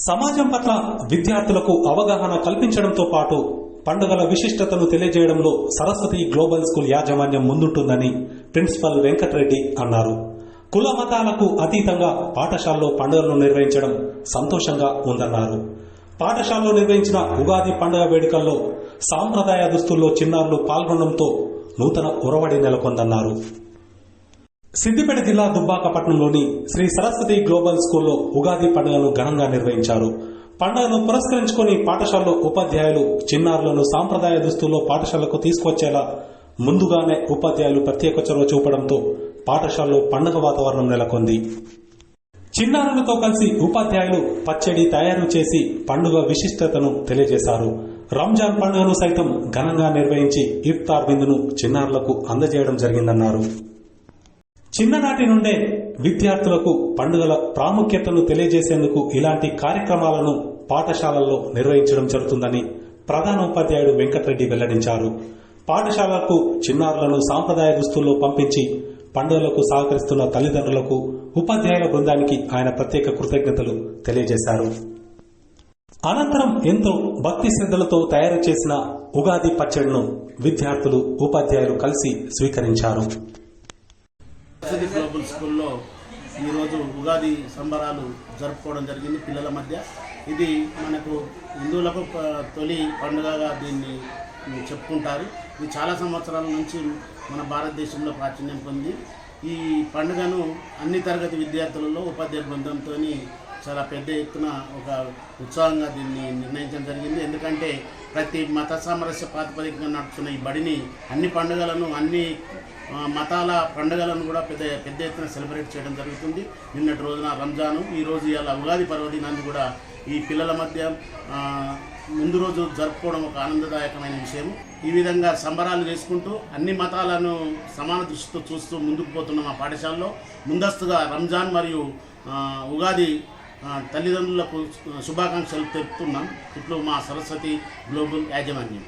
సమాజం పట్ల విద్యార్థులకు అవగాహన కల్పించడంతో పాటు పండుగల విశిష్టతను తెలియజేయడంలో సరస్వతి గ్లోబల్ స్కూల్ యాజమాన్యం ముందుంటుందని ప్రిన్సిపల్ వెంకటరెడ్డి అన్నారు. కుల మతాలకు అతీతంగా పాఠశాలలో పండుగలను నిర్వహించడం సంతోషంగా ఉందన్నారు. పాఠశాలలో నిర్వహించిన ఉగాది పండుగ వేడుకల్లో సాంప్రదాయ దుస్తుల్లో చిన్నారులు పాల్గొనడంతో నూతన ఒరవడి నెలకొందన్నారు. సిద్దిపేట జిల్లా దుబ్బాక పట్టణంలోని శ్రీ సరస్వతి గ్లోబల్ స్కూల్లో ఉగాది పండుగను ఘనంగా నిర్వహించారు. పండుగను పురస్కరించుకుని పాఠశాలలో ఉపాధ్యాయులు చిన్నారులను సాంప్రదాయ దుస్తుల్లో పాఠశాలకు తీసుకొచ్చేలా ముందుగానే ఉపాధ్యాయులు ప్రత్యేక చొరవ చూపడంతో పాఠశాలలో పండుగ వాతావరణం నెలకొంది. చిన్నారులతో కలిసి ఉపాధ్యాయులు పచ్చడి తయారు చేసి పండుగ విశిష్టతను తెలియజేశారు. రంజాన్ పండుగను సైతం ఘనంగా నిర్వహించి ఇఫ్తార్ విందును చిన్నారులకు అందజేయడం జరిగిందన్నారు. చిన్ననాటి నుండే విద్యార్థులకు పండుగల ప్రాముఖ్యతను తెలియజేసేందుకు ఇలాంటి కార్యక్రమాలను పాఠశాలల్లో నిర్వహించడం జరుగుతుందని ప్రధానోపాధ్యాయుడు వెంకటరెడ్డి వెల్లడించారు. పాఠశాలలకు చిన్నారులను సాంప్రదాయ దుస్తుల్లో పంపించి పండుగలకు సహకరిస్తున్న తల్లిదండ్రులకు, ఉపాధ్యాయుల బృందానికి ఆయన ప్రత్యేక కృతజ్ఞతలు తెలియజేశారు. అనంతరం ఎంతో భక్తి శ్రద్ధలతో తయారు చేసిన ఉగాది పచ్చడిను విద్యార్థులు, ఉపాధ్యాయులు కలిసి స్వీకరించారు. సరస్వతి గ్లోబల్ స్కూల్లో ఈరోజు ఉగాది సంబరాలు జరుపుకోవడం జరిగింది పిల్లల మధ్య. ఇది మనకు హిందువులకు తొలి పండుగగా దీన్ని చెప్పుకుంటారు. ఇది చాలా సంవత్సరాల నుంచి మన భారతదేశంలో ప్రాచుర్యం పొంది ఈ పండుగను అన్ని తరగతి విద్యార్థులలో ఉపాధ్యాయ బృందంతో చాలా పెద్ద ఎత్తున ఒక ఉత్సాహంగా దీన్ని నిర్ణయించడం జరిగింది. ఎందుకంటే ప్రతి మత సామరస్య ప్రాతిపదికగా నడుస్తున్న ఈ బడిని అన్ని పండుగలను, అన్ని మతాల పండుగలను కూడా పెద్ద ఎత్తున సెలబ్రేట్ చేయడం జరుగుతుంది. నిన్నటి రోజున రంజాను, ఈ రోజు ఇలా ఉగాది పర్వదినాన్ని కూడా ఈ పిల్లల మధ్య ముందు రోజు జరుపుకోవడం ఒక ఆనందదాయకమైన విషయం. ఈ విధంగా సంబరాలు చేసుకుంటూ అన్ని మతాలను సమాన దృష్టితో చూస్తూ ముందుకు పోతున్న మా పాఠశాలలో ముందస్తుగా రంజాన్ మరియు ఉగాది తల్లిదండ్రులకు శుభాకాంక్షలు తెలుపుతున్నాం. ఇట్లు మా సరస్వతి గ్లోబల్ యాజమాన్యం.